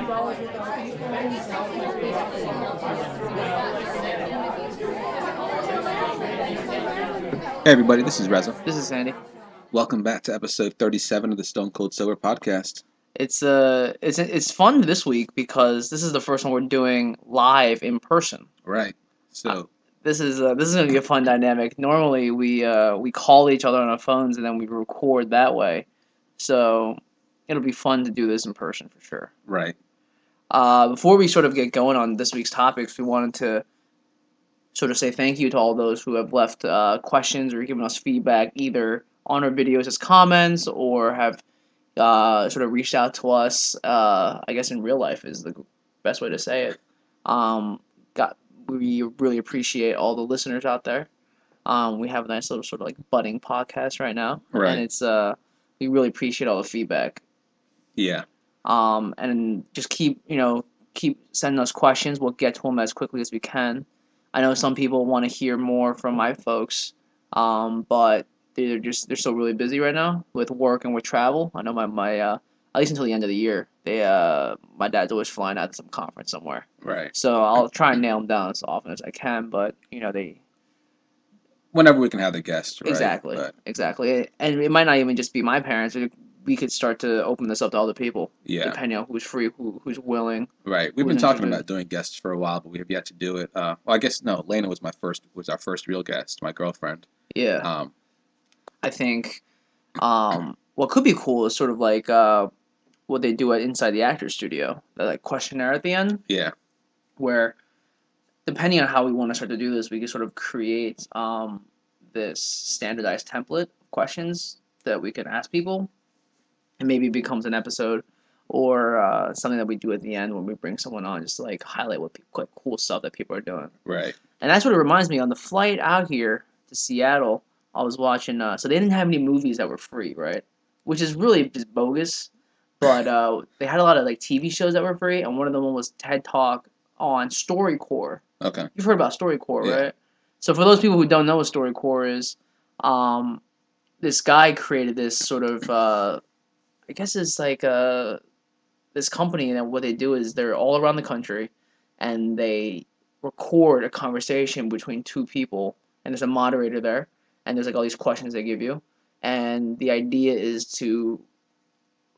Hey everybody, this is Reza. This is Sandy. Welcome back to episode 37 of the Stone Cold Sober podcast. It's fun this week because this is the first one we're doing live in person. Right. So This is gonna be a fun dynamic. Normally we call each other on our phones and then we record that way, so it'll be fun to do this in person for sure. right. Before we sort of get going on this week's topics, we wanted to sort of say thank you to all those who have left questions or given us feedback either on our videos as comments or have sort of reached out to us. I guess in real life is the best way to say it. Um, got we really appreciate all the listeners out there. We have a nice little sort of like budding podcast right now, Right. and it's we really appreciate all the feedback. Yeah. And just keep sending us questions. We'll get to them as quickly as we can. I know some people want to hear more from my folks, but they're still really busy right now with work and with travel. I know my at least until the end of the year, my dad's always flying out to some conference somewhere. Right. So I'll try and nail them down as often as I can. But they Whenever we can have the guests, right? exactly, and it might not even just be my parents. We could start to open this up to other people, Yeah. depending on who's free, who's willing. Right. We've who's been talking interested. about doing guests for a while, but we have yet to do it. Well, I guess no. Lena was our first real guest, my girlfriend. Yeah. I think what could be cool is sort of like what they do at Inside the Actors Studio, that like questionnaire at the end, Yeah. where depending on how we want to start to do this, we can sort of create this standardized template of questions that we can ask people, and maybe it becomes an episode or something that we do at the end when we bring someone on, just to like highlight what cool stuff that people are doing. Right. And that's what it reminds me. On the flight out here to Seattle, I was watching. So they didn't have any movies that were free, right? Which is really just bogus. But they had a lot of like TV shows that were free, and one of them was TED Talk on StoryCorps. Okay. You've heard about StoryCorps, Yeah. right? So for those people who don't know what StoryCorps is, this guy created this sort of I guess it's like this company, and what they do is they're all around the country, and they record a conversation between two people, and there's a moderator there, and there's like all these questions they give you, and the idea is to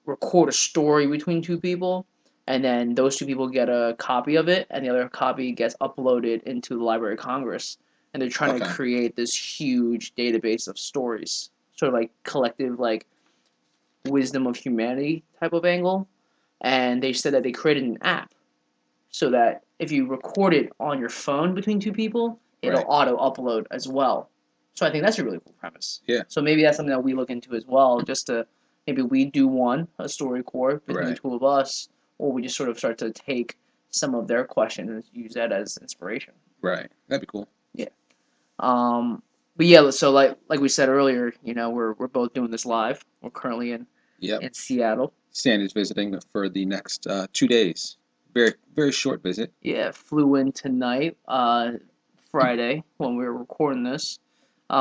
record a story between two people, and then those two people get a copy of it, and the other copy gets uploaded into the Library of Congress, and they're trying to Okay. create this huge database of stories, sort of like collective like wisdom of humanity type of angle. And they said that they created an app so that if you record it on your phone between two people, it'll Right. auto upload as well. So I think that's a really cool premise. Yeah. So maybe that's something that we look into as well, just to maybe we do a StoryCorps between the Right. two of us, or we just sort of start to take some of their questions and use that as inspiration. Right. That'd be cool. But yeah, so like we said earlier, we're both doing this live. We're currently in Yep. Seattle. Sandy's visiting for the next 2 days. Very, very short visit. Yeah, flew in tonight, Friday, when we were recording this.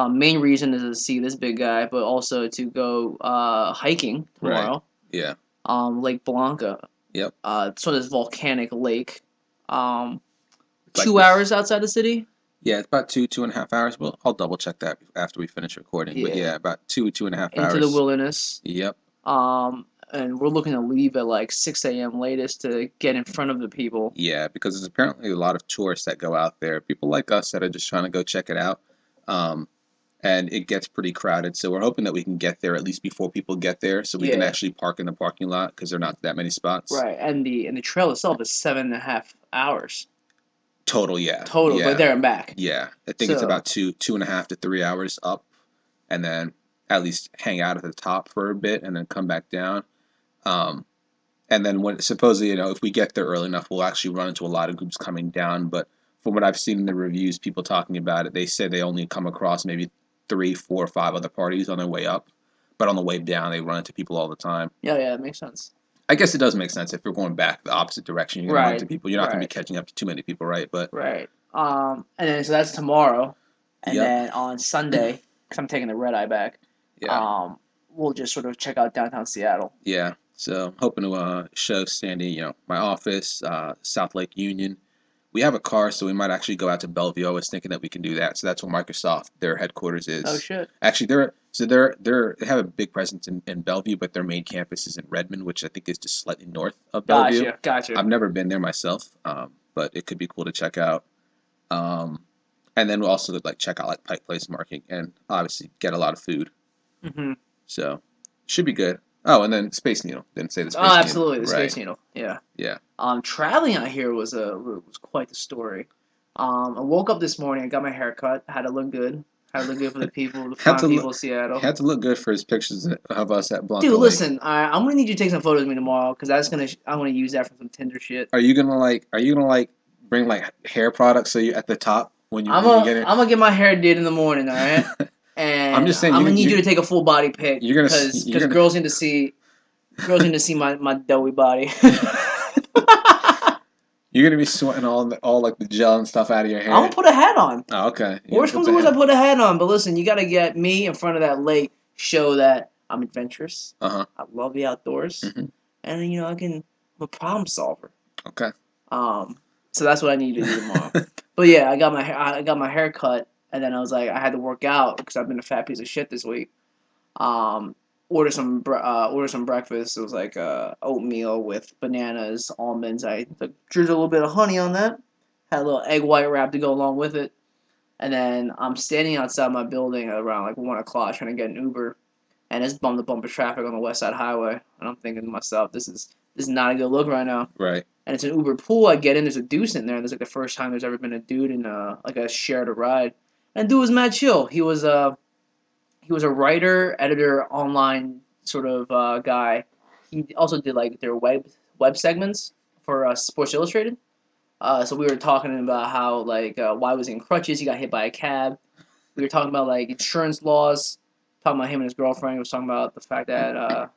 Main reason is to see this big guy, but also to go hiking tomorrow. Yeah. Lake Blanca. Yep. So this volcanic lake. Like 2 this- hours outside the city. Yeah, it's about 2.5 hours. Well, I'll double check that after we finish recording. But Yeah. yeah, about 2.5 hours. Into the wilderness. Yep. And we're looking to leave at like 6 a.m. latest to get in front of the people. Yeah, because there's apparently a lot of tourists that go out there. People like us that are just trying to go check it out. And it gets pretty crowded. So we're hoping that we can get there at least before people get there, so we can Yeah. actually park in the parking lot because there are not that many spots. Right, and the trail itself is 7.5 hours. Total, yeah. Total, Yeah. but there and back. Yeah, I think it's So- about 2.5 to 3 hours up, and then at least hang out at the top for a bit, and then come back down. And then when supposedly, if we get there early enough, we'll actually run into a lot of groups coming down. But from what I've seen in the reviews, people talking about it, they say they only come across maybe 3, 4, 5 other parties on their way up, but on the way down, they run into people all the time. Yeah, that makes sense. I guess it does make sense if you're going back the opposite direction. You're going to run Right, into people. You're not going to be right. catching up to too many people, right? But Right. And then so that's tomorrow, and Yep. then on Sunday, because I'm taking the red eye back. yeah, We'll just sort of check out downtown Seattle. yeah. So I'm hoping to show Sandy, my office, South Lake Union. We have a car, so we might actually go out to Bellevue. I was thinking that we can do that. So that's where Microsoft, their headquarters Oh is. shit. Actually, they have a big presence in Bellevue, but their main campus is in Redmond, which I think is just slightly north of Bellevue. Gotcha. Gotcha. I've never been there myself, but it could be cool to check out. Um, and then we'll also like check out like Pike Place Market and obviously get a lot of food. Hmm. So should be good. Oh, and then Space Needle. Didn't say the Oh, Space Needle. absolutely. The Right. Space Needle. Yeah. Yeah. Traveling out here was quite the story. I woke up this morning, I got my hair cut, had to look good, had to look good for the people, the Had fine to look people of Seattle. had to look good for his pictures of us at Blanco Dude, Lake. listen, I'm gonna need you to take some photos of me tomorrow because I'm gonna use that for some Tinder shit. Are you gonna like bring like hair products so you at the top when you get it? I'm gonna get my hair did in the morning, all right? I'm And just saying I'm gonna need you to take a full body pic you're gonna you're because gonna girls need to see my doughy body. you're gonna be sweating all like the gel and stuff out of your I'm hair. gonna put a hat on. Oh, okay. You're gonna Worst put comes to the worst, I hair. put a hat on. But listen, you gotta get me in front of that lake, show that I'm adventurous. Uh huh. I love the outdoors, Hmm. and I'm a problem solver. Okay. Um, so that's what I need to do tomorrow. But yeah, I got my hair cut, and then I was like, I had to work out because I've been a fat piece of shit this week. Um, order some breakfast. It was like oatmeal with bananas, almonds. I drizzled a little bit of honey on that. Had a little egg white wrap to go along with it. And then I'm standing outside my building at around like 1 o'clock trying to get an Uber, and it's bumper to bumper traffic on the West Side Highway. And I'm thinking to myself, this is not a good look right now. Right. And it's an Uber pool. I get in, there's a deuce in there, and there's like the first time there's ever been a dude in like a shared a ride. And dude was mad chill. He was a writer, editor, online sort of guy. He also did like their web segments for Sports Illustrated. So we were talking about how like why was he in crutches? He got hit by a cab. We were talking about like insurance laws. Talking about him and his girlfriend. He was talking about the fact that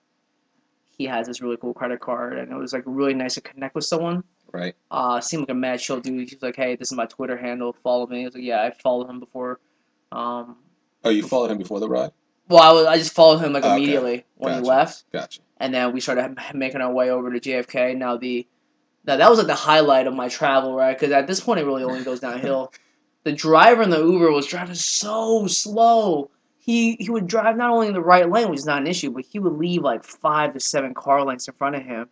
he has this really cool credit card, and it was like really nice to connect with someone. Right. Seemed like a mad chill dude. He was like, "Hey, this is my Twitter handle. Follow me." I was like, "Yeah, I followed him before." Um, Oh, you followed him before the ride? well, I just followed him like Oh, okay. immediately when he Gotcha. left, Gotcha. and then we started making our way over to JFK. Now that was like the highlight of my travel, right? Because at this point, it really only goes downhill. The driver in the Uber was driving so slow. He would drive not only in the right lane, which is not an issue, but he would leave like 5 to 7 car lengths in front of him,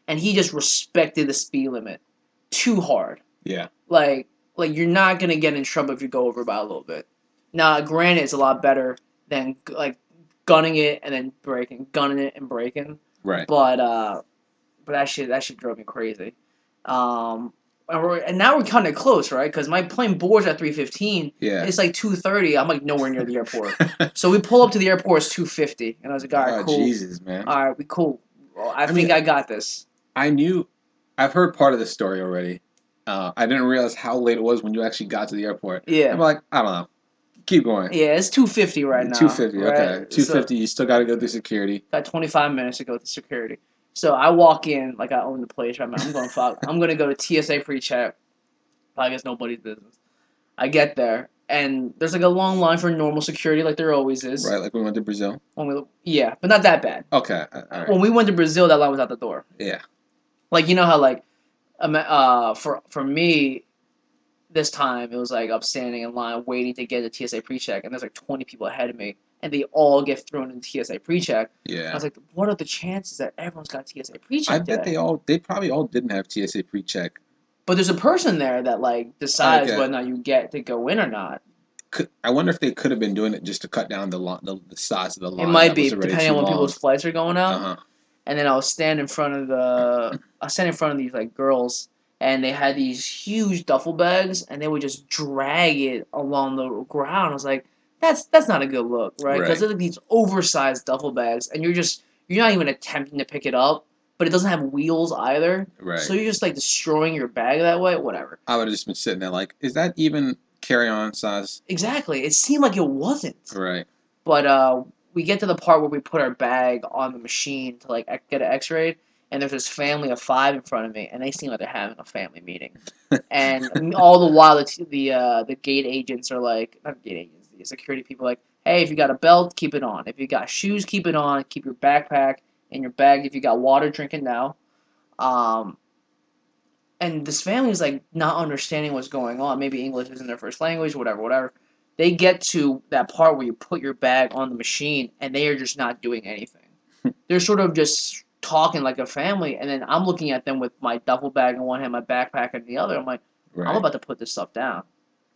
and he just respected the speed limit too hard. Yeah. Like like you're not gonna get in trouble if you go over by a little bit. Now, granted, it's a lot better than like gunning it and then braking, gunning it and braking. Right. But that shit drove me crazy. Um, and now we're kind of close, right? Because my plane boards at 3:15. Yeah. It's like 2:30. I'm like nowhere near the airport. So we pull up to the airport. It's 2:50, and I was like, all right, Oh, cool. Jesus, man. All right, we cool. Well, I I mean, think I got this. I knew, I've heard part of the story already. I didn't realize how late it was when you actually got to the airport. I'm Yeah, like, I don't know. Keep going. yeah. It's 2:50 right now, 250. Okay. right? So 250. You still got to go through security. got 25 minutes to go to security. So I walk in like I own the place. Right? I'm going fuck. I'm gonna go to TSA pre-check. I guess nobody's business. I get there, and there's like a long line for normal security, like there always is. Right. Like we went to Brazil. Yeah, but not that bad. Okay. All right. When we went to Brazil, that line was out the door. Yeah. Like you know how like, for me, this time it was like I'm standing in line waiting to get a TSA pre-check, and there's like 20 people ahead of me, and they all get thrown in TSA pre-check. I Yeah. was like, what are the chances that everyone's got TSA I pre-check bet today? they probably all didn't have TSA pre-check. But there's a person there that like decides Okay. whether or not you get to go in or not. I wonder if they could have been doing it just to cut down the size of the It line might that be was already depending too on when long. people's flights are going Uh out. huh. And then I stand in front of these like girls, and they had these huge duffel bags, and they would just drag it along the ground. I was like, that's not a good look, right? Because Right. they're like these oversized duffel bags, and you're not even attempting to pick it up, but it doesn't have wheels either, so Right. you're just like destroying your bag that way. Whatever. I would have just been sitting there like, is that even carry-on size? Exactly. It seemed like it wasn't. Right. But we get to the part where we put our bag on the machine to like get an X-ray, and there's this family of five in front of me, and they seem like they're having a family meeting. And all the while, the gate agents are like, not gate agents, the security people are like, hey, if you got a belt, keep it on. If you got shoes, keep it on. Keep your backpack in your bag. If you got water, drink it now. Um, and this family is like not understanding what's going on. Maybe English isn't their first language, whatever, whatever. They get to that part where you put your bag on the machine and they are just not doing anything. They're sort of just talking like a family, and then I'm looking at them with my duffel bag in one hand, my backpack in the other. I'm like, I'm Right. about to put this stuff down.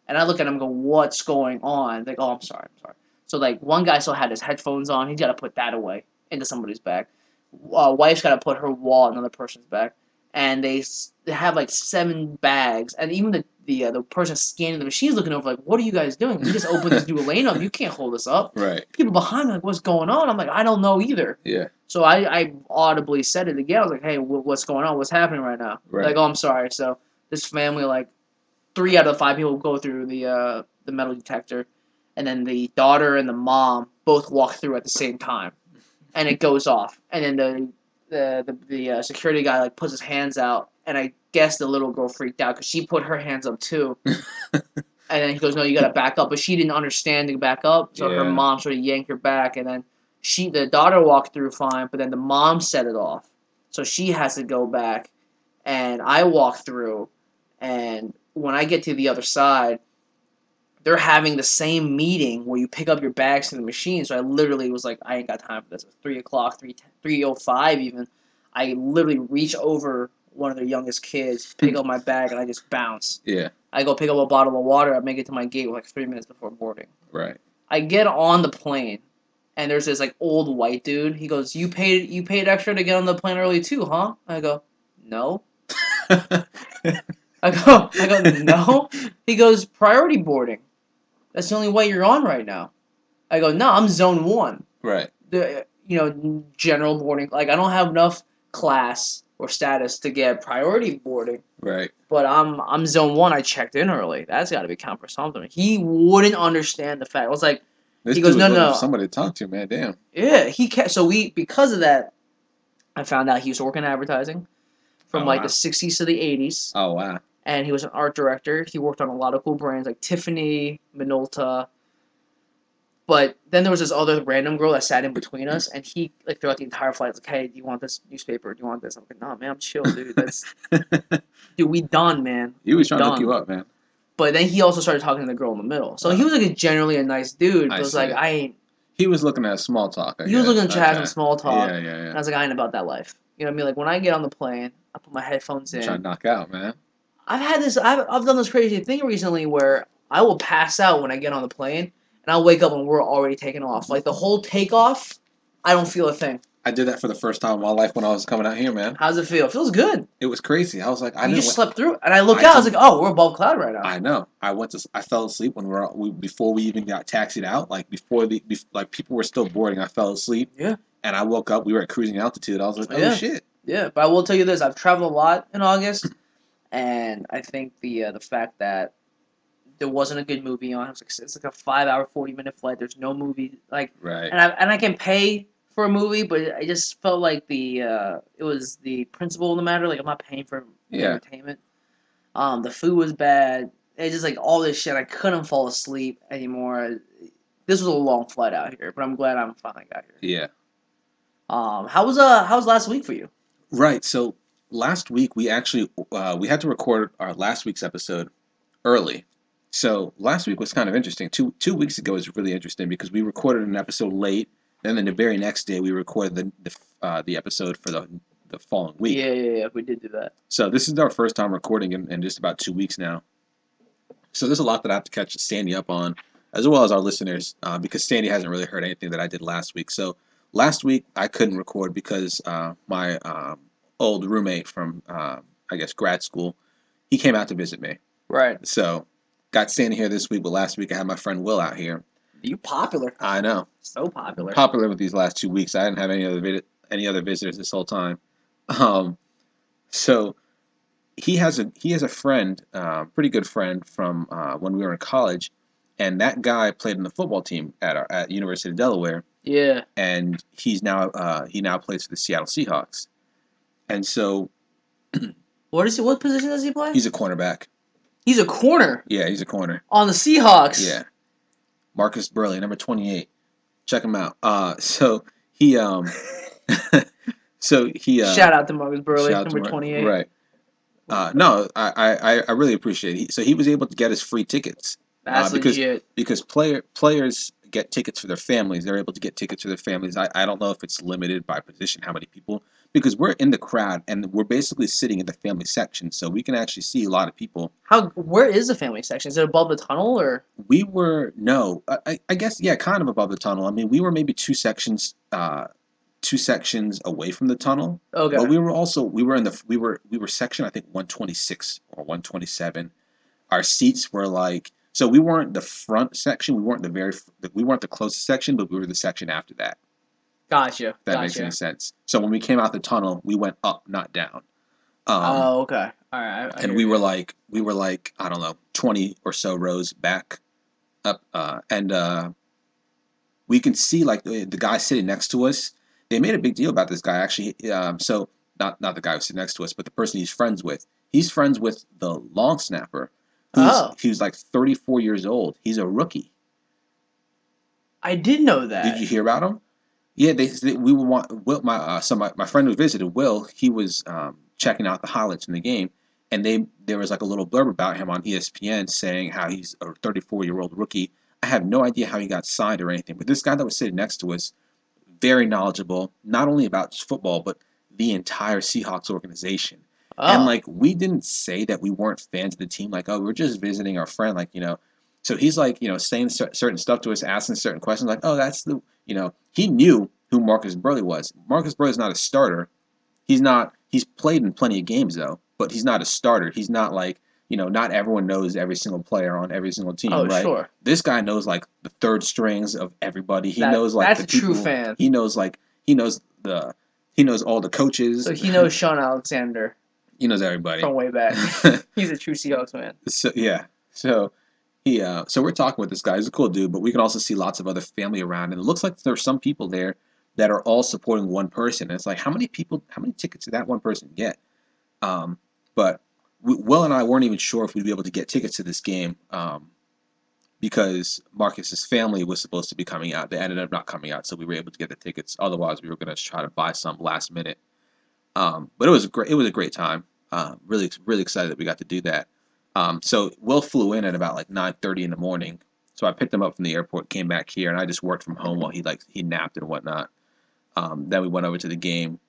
And I look at him and go, what's going on? Like, oh, I'm sorry, I'm sorry. So, like, one guy still had his headphones on. He's got to put that away into somebody's bag. Wife's got to put her wallet in another person's bag. And they have, like, 7 bags. And even the person scanning the machine's looking over, like, what are you guys doing? We just opened this new lane up. You can't hold us up. Right. People behind me, like, what's going on? I'm like, I don't know either. Yeah. So I audibly said it again. I was like, hey, what's going on? What's happening right now? Right. Like, oh, I'm sorry. So this family, like, 3 out of the 5 people go through the metal detector, and then the daughter and the mom both walk through at the same time, and it goes off, and then the security guy like puts his hands out, and I guess the little girl freaked out because she put her hands up too, and then he goes, no, you gotta back up, but she didn't understand to back up, so her Yeah. mom sort of yanked her back, and then the daughter walked through fine, but then the mom set it off, so she has to go back, and I walk through, and when I get to the other side, they're having the same meeting where you pick up your bags to the machine. So I literally was like, I ain't got time for this. It's 3 o'clock, 3:05 even. I literally reach over one of their youngest kids, pick up my bag, and I just bounce. Yeah. I go pick up a bottle of water. I make it to my gate like 3 minutes before boarding. Right. I get on the plane, and there's this like old white dude. He goes, "You paid extra to get on the plane early too, huh?" I go, "No." I go, "No." He goes, "Priority boarding. That's the only way you're on right now." I go, "No, I'm zone 1. Right. General boarding. Like I don't have enough class or status to get priority boarding, Right. but I'm zone 1. I checked in early. That's got to be count for something." He wouldn't understand the fact. I was like, This he goes, dude was "No, looking for no." somebody to talk to, man. Damn. Yeah, he kept. So we because of that, I found out he used to work in advertising from Oh like the wow. '60s to the '80s, Oh wow. and he was an art director. He worked on a lot of cool brands like Tiffany, Minolta. But then there was this other random girl that sat in between us, and he like throughout the entire flight was like, "Hey, do you want this newspaper? Do you want this?" I'm like, "Nah, man, I'm chill, dude. That's dude, we done, man. He We was trying to hook done." you up, man. But then he also started talking to the girl in the middle, so he Oh, was like generally a nice dude. I But it was like see. I ain't. He was looking at small talk, I He was guess. looking to have some Okay. small talk, Yeah, yeah, and yeah. I was like, I ain't about that life. You know what I mean? Like when I get on the plane, I put my headphones I'm trying in. to knock out, man. I've had this. I've done this crazy thing recently where I will pass out when I get on the plane, and I'll wake up and we're already taking off. Like the whole takeoff, I don't feel a thing. I did that for the first time in my life when I was coming out here, man. How's it feel? It feels good. It was crazy. I was like, I You didn't. just slept through it. And I look I out, I was like, didn't. oh, we're above cloud right now. I know. I fell asleep when before we even got taxied out. Like like people were still boarding. I fell asleep. Yeah. And I woke up. We were at cruising altitude. I was like, oh Yeah. shit. Yeah. But I will tell you this: I've traveled a lot in August, and I think the fact that there wasn't a good movie on. It's like a 5 hour, 40 minute flight. There's no movie like, Right. and I can pay for a movie, but I just felt like it was the principle of the matter. Like I'm not paying for Yeah. entertainment. The food was bad. It's just like all this shit. I couldn't fall asleep anymore. This was a long flight out here, but I'm glad I'm finally got here. Yeah. How was last week for you? Right. So last week we actually we had to record our last week's episode early. So last week was kind of interesting. Two weeks ago was really interesting because we recorded an episode late. Then the very next day we recorded the episode for the following week. Yeah, we did do that. So this is our first time recording in just about 2 weeks now. So there's a lot that I have to catch Sandy up on, as well as our listeners, because Sandy hasn't really heard anything that I did last week. So last week I couldn't record because my old roommate from I guess grad school, he came out to visit me. Right. So got Sandy here this week, but last week I had my friend Will out here. You popular. I know, So popular. popular with these last 2 weeks. I didn't have any other visitors this whole time. Um, so he has a friend, pretty good friend from when we were in college, and that guy played in the football team at University of Delaware, Yeah. and he now plays for the Seattle Seahawks, and so What position does he play? he's a cornerback. He's a corner Yeah, he's a corner. on the Seahawks. Yeah, Marcus Burley, number 28. Check him out. So he So he Shout out to Marcus Burley, shout out to number Mark. 28. Right. No, I really appreciate it. So he was able to get us free tickets That's because legit. players get tickets for their families. They're able to get tickets for their families. I don't know if it's limited by position, how many people, because we're in the crowd and we're basically sitting in the family section, so we can actually see a lot of people. How? Where is the family section? Is it above the tunnel or? We were no, I guess yeah, kind of above the tunnel. I mean, we were maybe two sections away from the tunnel, but Okay, we were in the we were section I think 126 or 127. Our seats were like so we weren't the front section, we weren't the closest section, but we were the section after that. gotcha, If that makes any gotcha. sense. So when we came out the tunnel, we went up, not down. Um, Oh, okay. All right, I and hear you. we were like I don't know 20 or so rows back up, and we can see like the guy sitting next to us. They made a big deal about this guy actually. So not the guy who's sitting next to us, but the person he's friends with. He's friends with the long snapper, Oh, who's like 34 years old. He's a rookie. I did know Did you that. hear about him? Yeah, we were Will my friend who visited Will. He was checking out the highlights from the game, and there was like a little blurb about him on ESPN saying how he's a 34-year-old rookie. I have no idea how he got signed or anything, but this guy that was sitting next to us very knowledgeable, not only about football, but the entire Seahawks organization. And Oh, like, we didn't say that we weren't fans of the team. Like, oh, we're just visiting our friend. Like, so he's like, saying certain stuff to us, asking certain questions. Like, oh, he knew who Marcus Burley was. Marcus Burley's not a starter. He's not. He's played in plenty of games though, but he's not a starter. He's not like not everyone knows every single player on every single team, oh, right? sure. This guy knows like the third strings of everybody. He That knows like that's the a true people. fan. He knows the he knows all the coaches. So he knows Sean Alexander He knows everybody. from way back. He's a true Seahawks fan. So yeah, so we're talking with this guy. He's a cool dude, but we can also see lots of other family around, and it looks like there's some people there that are all supporting one person. And it's like, how many tickets did that one person get? Um, but Will and I weren't even sure if we'd be able to get tickets to this game because Marcus's family was supposed to be coming out. They ended up not coming out, so we were able to get the tickets. Otherwise, we were going to try to buy some last minute. But it was great. It was a great time. Really excited that we got to do that. So Will flew in at about like 9:30 in the morning. So I picked him up from the airport, came back here, and I just worked from home while he napped and whatnot. Then we went over to the game,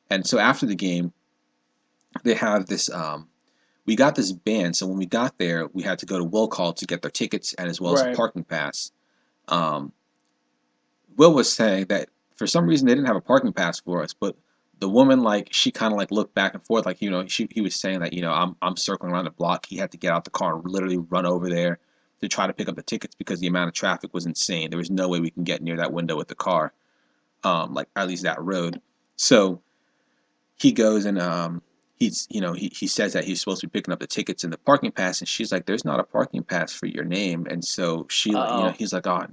and so after the game, they have this. We got this band, so when we got there, we had to go to Will Call to get their tickets and as well as a Right. parking pass. Um, Will was saying that for some reason they didn't have a parking pass for us, but the woman like she kind of like looked back and forth like he was saying that I'm circling around the block. He had to get out the car and literally run over there to try to pick up the tickets because the amount of traffic was insane. There was no way we can get near that window with the car, like at least that road. So he goes and he says that he's supposed to be picking up the tickets in the parking pass, and she's like, there's not a parking pass for your name. And so she like Uh oh. he's like, oh,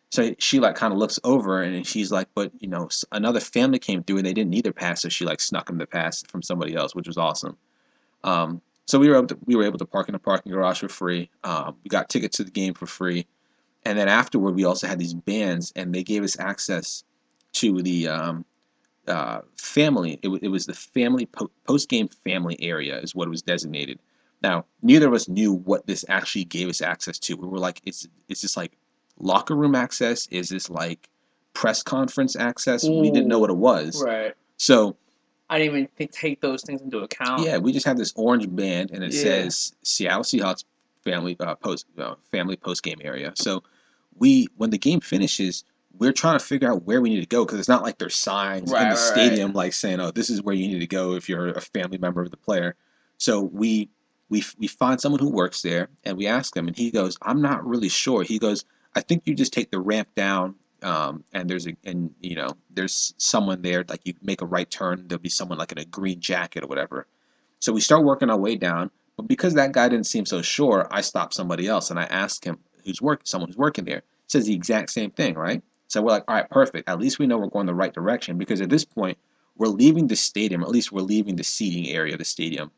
so she like kind of looks over and she's like, but another family came through and they didn't need their pass, so she like snuck him the pass from somebody else, which was awesome. So we were able to park in the parking garage for free. We got tickets to the game for free, and then afterward we also had these bands and they gave us access to the family. It was the family post game family area is what it was designated. Now, neither of us knew what this actually gave us access to. We were like, is this like locker room access? Is this like press conference access? We didn't know what Ooh. it was. Right. So I didn't even take those things into account. yeah, we just have this orange band and it Yeah. says Seattle Seahawks family post game area. So when the game finishes, we're trying to figure out where we need to go because it's not like there's signs in Right. the Right. stadium like saying, "Oh, this is where you need to go if you're a family member of the player." So we find someone who works there and we ask him, and he goes, "I'm not really sure." He goes, "I think you just take the ramp down." And there's someone there like you make a right turn. There'll be someone like in a green jacket or whatever. So we start working our way down, but because that guy didn't seem so sure, I stopped somebody else and I asked him someone who's working there. Says the exact same thing, right? So we're like, all right, perfect. At least we know we're going the right direction because at this point we're leaving the stadium, or at least we're leaving the seating area of the stadium.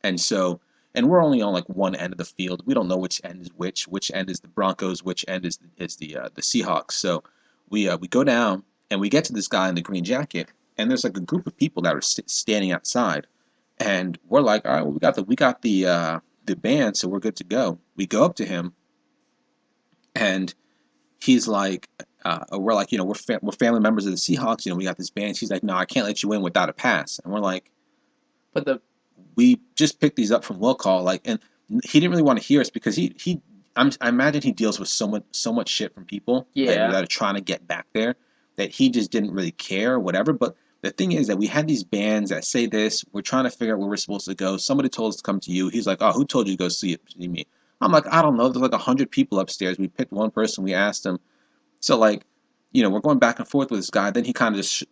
And so and we're only on like one end of the field. We don't know which end is which end is the Broncos, which end is the Seahawks. So we go down and we get to this guy in the green jacket and there's like a group of people that are standing outside, and we're like, all right, well, we got the band, so we're good to go. We go up to him, and he's like, we're like, we're family members of the Seahawks. We got this band. He's like, no, I can't let you in without a pass. And we're like, But the we just picked these up from will call, like, and he didn't really want to hear us because I imagine he deals with so much shit from people like yeah. that are trying to get back there that he just didn't really care or whatever. But the thing is that we had these bands that say this. We're trying to figure out where we're supposed to go. Somebody told us to come to you. He's like, oh, who told you to go see me? I'm like, I don't know. There's like 100 people upstairs. We picked one person. We asked him. So like, we're going back and forth with this guy. Then he kind of just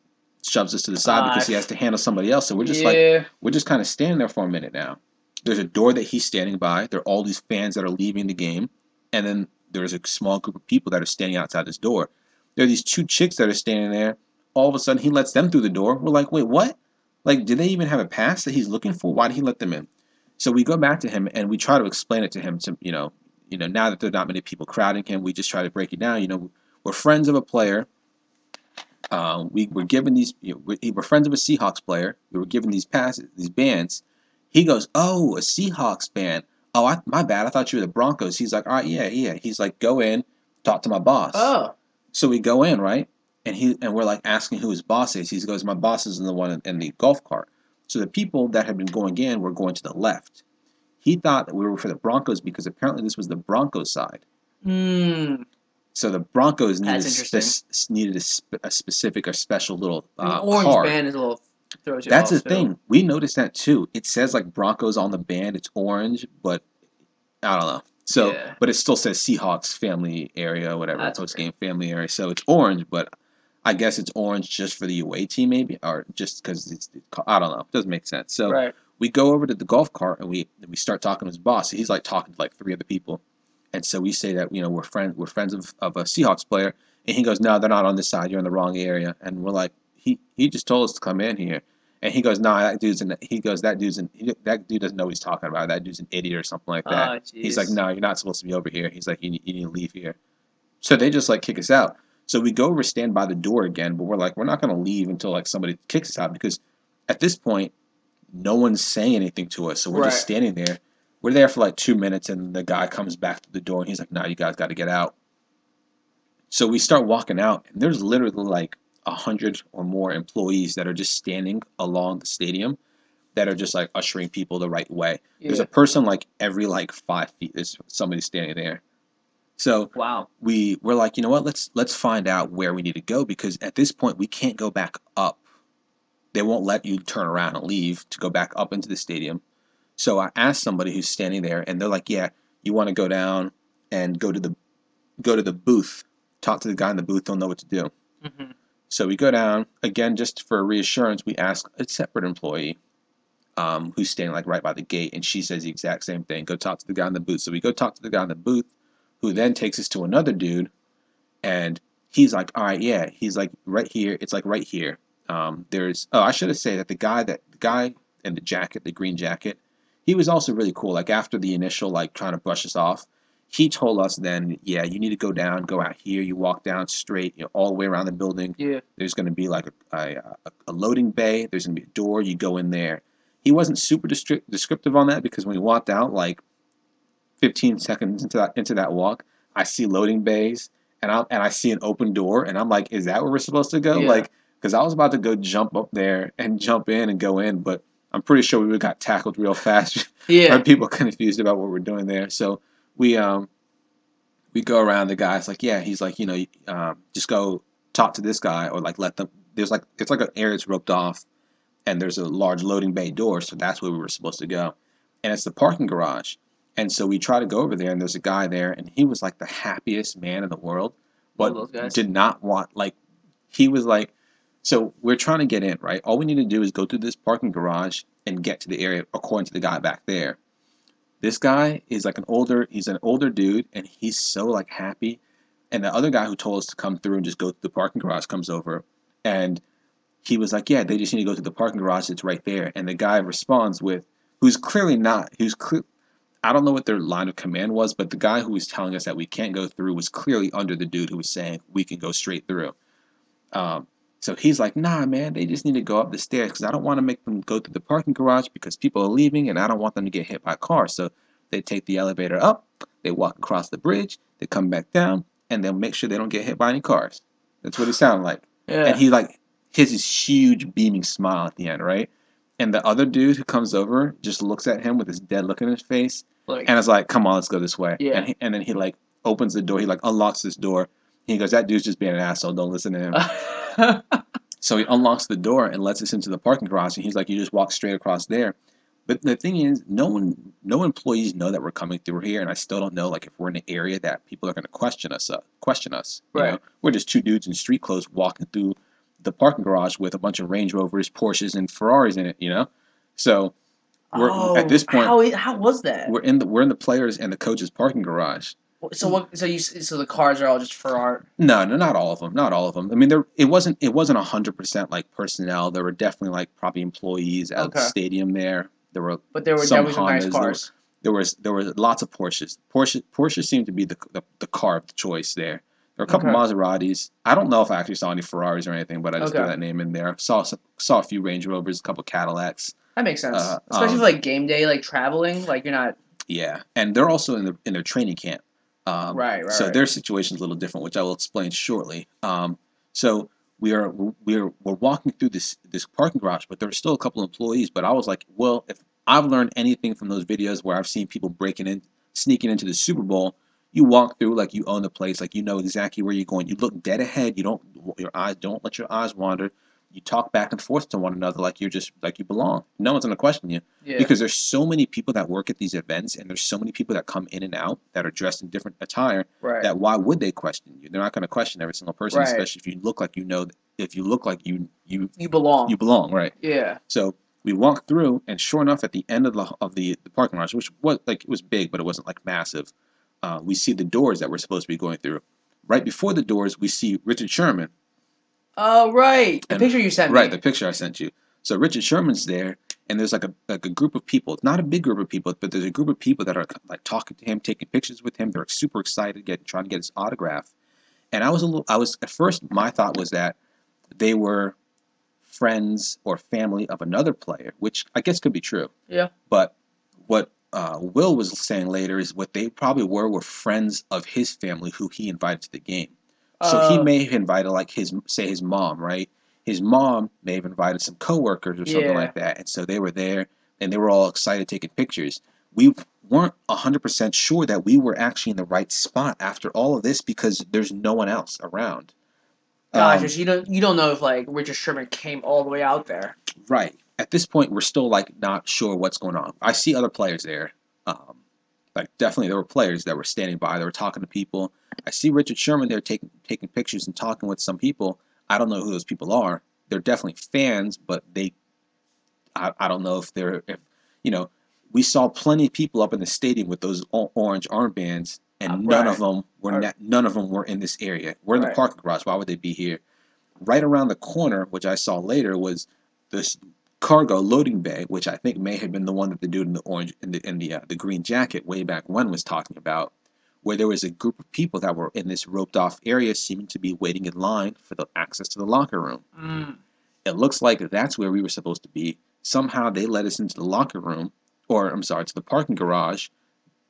shoves us to the side because he has to handle somebody else. So we're just like, yeah. we're just kind of standing there for a minute now. There's a door that he's standing by. There are all these fans that are leaving the game, and then there's a small group of people that are standing outside this door. There are these two chicks that are standing there. All of a sudden, he lets them through the door. We're like, wait, what? Like, do they even have a pass that he's looking for? Why did he let them in? So we go back to him and we try to explain it to him. Now that there are not many people crowding him, we just try to break it down. We're friends of a player. We were given these. We're friends of a Seahawks player. We were given these passes, these bands. He goes, "Oh, a Seahawks band. Oh, my bad. I thought you were the Broncos." He's like, "All right, yeah, yeah." He's like, "Go in, talk to my boss." Oh. So we go in, right? And we're like asking who his boss is. He goes, "My boss is the one in the golf cart." So the people that had been going in were going to the left. He thought that we were for the Broncos because apparently this was the Broncos side. Hmm. So the Broncos That's interesting. needed a specific or special little An orange card. band is a little throws you That's the off too. thing. We noticed that too. It says like Broncos on the band. It's orange, but I don't know. So, Yeah. but it still says Seahawks family area, whatever, That's post weird. game family area. So it's orange, but I guess it's orange just for the away team, maybe, or just because I don't know. It doesn't make sense. So Right. we go over to the golf cart and we start talking to his boss. He's like talking to like three other people, and so we say that we're friends of a Seahawks player, and he goes, no, they're not on this side. You're in the wrong area, and we're like, he just told us to come in here. And he goes, nah, that dude's in. He goes, that dude doesn't know what he's talking about. That dude's an idiot or something like that. Oh, He's like, jeez. no, you're not supposed to be over here. He's like, you need to leave here. So they just like kick us out. So we go over, stand by the door again, but we're like, we're not going to leave until like somebody kicks us out because at this point, no one's saying anything to us. So we're just Right. standing there. We're there for like 2 minutes, and the guy comes back to the door, and he's like, "No, you guys got to get out." So we start walking out, and there's literally like 100 or more employees that are just standing along the stadium that are just like ushering people the right way. There's a Yeah. person like every like 5 feet. There's somebody standing there. So Wow. we're like, you know what? Let's find out where we need to go because at this point we can't go back up. They won't let you turn around and leave to go back up into the stadium. So I asked somebody who's standing there, and they're like, "Yeah, you want to go down and go to the booth, talk to the guy in the booth. They'll know what to do." Hmm. So we go down again, just for reassurance. We ask a separate employee who's standing like right by the gate, and she says the exact same thing. Go talk to the guy in the booth. So we go talk to the guy in the booth, who then takes us to another dude, and he's like, "All right, yeah." He's like, "Right here. It's like right here." There's. Oh, I should have said that the guy in the jacket, the green jacket, he was also really cool. Like after the initial like trying to brush us off, he told us then, yeah, you need to go down, go out here. You walk down straight, all the way around the building. Yeah. There's going to be like a loading bay. There's going to be a door. You go in there. He wasn't super descriptive on that because when we walked out, like 15 seconds into that walk, I see loading bays and I see an open door and I'm like, is that where we're supposed to go? Yeah. Like, because I was about to go jump up there and jump in and go in, but I'm pretty sure we would have got tackled real fast by Yeah. people confused about what we're doing there. So we um we go around the guy's like, yeah, he's like, just go talk to this guy or like let them. There's like it's like an area that's roped off and there's a large loading bay door, so that's where we were supposed to go. And it's the parking garage. And so we try to go over there, and there's a guy there, and he was like the happiest man in the world, Love but those guys. did not want, like, he was like, so we're trying to get in, right? All we need to do is go through this parking garage and get to the area, according to the guy back there. This guy is like he's an older dude, and he's so like happy. And the other guy who told us to come through and just go through the parking garage comes over, and he was like, "Yeah, they just need to go to the parking garage. It's right there." And the guy responds with, who's clearly not, who's clear. I don't know what their line of command was, but the guy who was telling us that we can't go through was clearly under the dude who was saying we can go straight through. Um, So he's like, nah, man, they just need to go up the stairs because I don't want to make them go through the parking garage because people are leaving and I don't want them to get hit by cars. So they take the elevator up, they walk across the bridge, they come back down, and they'll make sure they don't get hit by any cars. That's what it sounded like. And Yeah. he like has this huge beaming smile at the end, right? And the other dude who comes over just looks at him with this dead look in his face, Like, and is like, "Come on, let's go this way." yeah. And then he like opens the door. He like unlocks this door. He goes, "That dude's just being an asshole. Don't listen to him." So he unlocks the door and lets us into the parking garage. And he's like, "You just walk straight across there." But the thing is, no employees know that we're coming through here, and I still don't know like if we're in an area that people are going to question us. Question us. You know, Right. we're just two dudes in street clothes walking through the parking garage with a bunch of Range Rovers, Porsches, and Ferraris in it. You know, so we're at Oh, this point how was that? we're in the players and the coaches parking garage. So what? So the cars are all just for art. No, no, not all of them. Not all of them. I mean, it wasn't 100% like personnel. There were definitely like probably employees at the Okay, stadium there. There were but there were some definitely some nice Hondas. cars. There was lots of Porsches. Porsche seemed to be the car of the choice there. There were a couple Okay. Maseratis. I don't know if I actually saw any Ferraris or anything, but I just threw Okay. that name in there. Saw a few Range Rovers, a couple Cadillacs. That makes Uh, sense, especially for um, like game day, like traveling. Like you're not. yeah, and they're also in their training camp. Right. Right. So Right. their situation is a little different, which I will explain shortly. So we're walking through this parking garage, but there are still a couple of employees. But I was like, well, if I've learned anything from those videos where I've seen people breaking in, sneaking into the Super Bowl, you walk through like you own the place, like you know exactly where you're going. You look dead ahead. You don't your eyes don't let your eyes wander. You talk back and forth to one another like you're just like you belong. No one's gonna question you Yeah. because there's so many people that work at these events and there's so many people that come in and out that are dressed in different attire Right. that why would they question you? They're not going to question every single person, Right. especially if you look like you know. If you look like You belong. you belong, right? Yeah. So we walked through, and sure enough, at the end of the parking lot, which was like it was big, but it wasn't like massive. We see the doors that we're supposed to be going through. Right before the doors, we see Richard Sherman, Oh, right. The and picture you sent right me. the picture I sent you. So Richard Sherman's there, and there's like a group of people. It's not a big group of people, but there's a group of people that are like talking to him, taking pictures with him. They're super excited, trying to get his autograph. And I was at first my thought was that they were friends or family of another player, which I guess could be true. Yeah. But what Will was saying later is what they probably were friends of his family who he invited to the game. So he Uh. may have invited like his mom, right? His mom may have invited some coworkers or something Yeah. like that, and so they were there and they were all excited taking pictures. We weren't 100% sure that we were actually in the right spot after all of this because there's no one else around. Gotcha. Um, So you don't know if like Richard Sherman came all the way out there. right. At this point, we're still like not sure what's going on. I see other players there. Like definitely there were players that were standing by. They were talking to people. I see Richard Sherman there taking pictures and talking with some people. I don't know who those people are. They're definitely fans, but I don't know if they're if you know we saw plenty of people up in the stadium with those orange armbands, and Right. none of them were in this area. We're in the Right. parking garage. Why would they be here? Right around the corner, which I saw later, was this cargo loading bay, which I think may have been the one that the dude in the orange in the green jacket way back when was talking about, where there was a group of people that were in this roped off area, seeming to be waiting in line for the access to the locker room. Mm. It looks like that's where we were supposed to be. Somehow they led us into the locker room, or I'm sorry, to the parking garage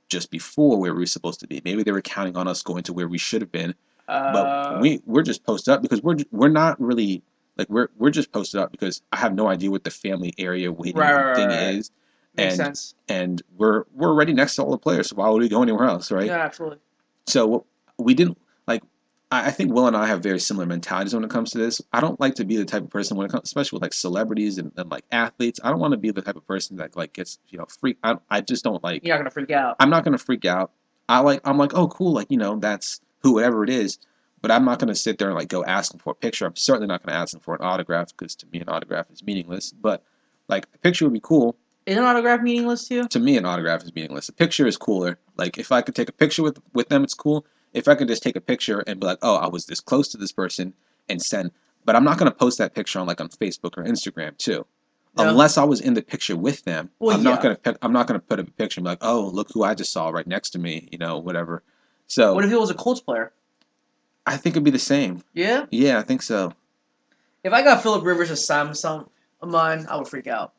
just before where we were supposed to be. Maybe they were counting on us going to where we should have been, but Uh. we're just posted up because we're not really like we're just posted up because I have no idea what the family area Right. waiting Right. thing Right. Right. is, Makes and sense. we're already next to all the players. So why would we go anywhere else, right? Yeah. Absolutely. So we didn't like. I think Will and I have very similar mentalities when it comes to this. I don't like to be the type of person when it comes, especially with like celebrities and like athletes. I don't want to be the type of person that like gets freak. I just don't like. You're not gonna freak out. I'm not gonna freak out. I'm like, oh cool, like that's whoever it is, but I'm not gonna sit there and like go ask them for a picture. I'm certainly not gonna ask them for an autograph because to me an autograph is meaningless. But like a picture would be cool. Is an autograph meaningless to you? To me, an autograph is meaningless. A picture is cooler. Like if I could take a picture with them, it's cool. If I could just take a picture and be like, oh, I was this close to this person and send, but I'm not gonna post that picture on Facebook or Instagram too No. unless I was in the picture with them. Well, yeah. I'm not gonna put up a picture and be like, oh, look who I just saw right next to me, whatever. So What if it was a Colts player? I think it'd be the same. Yeah. Yeah, I think so. If I got Philip Rivers assigned some of mine, I would freak out.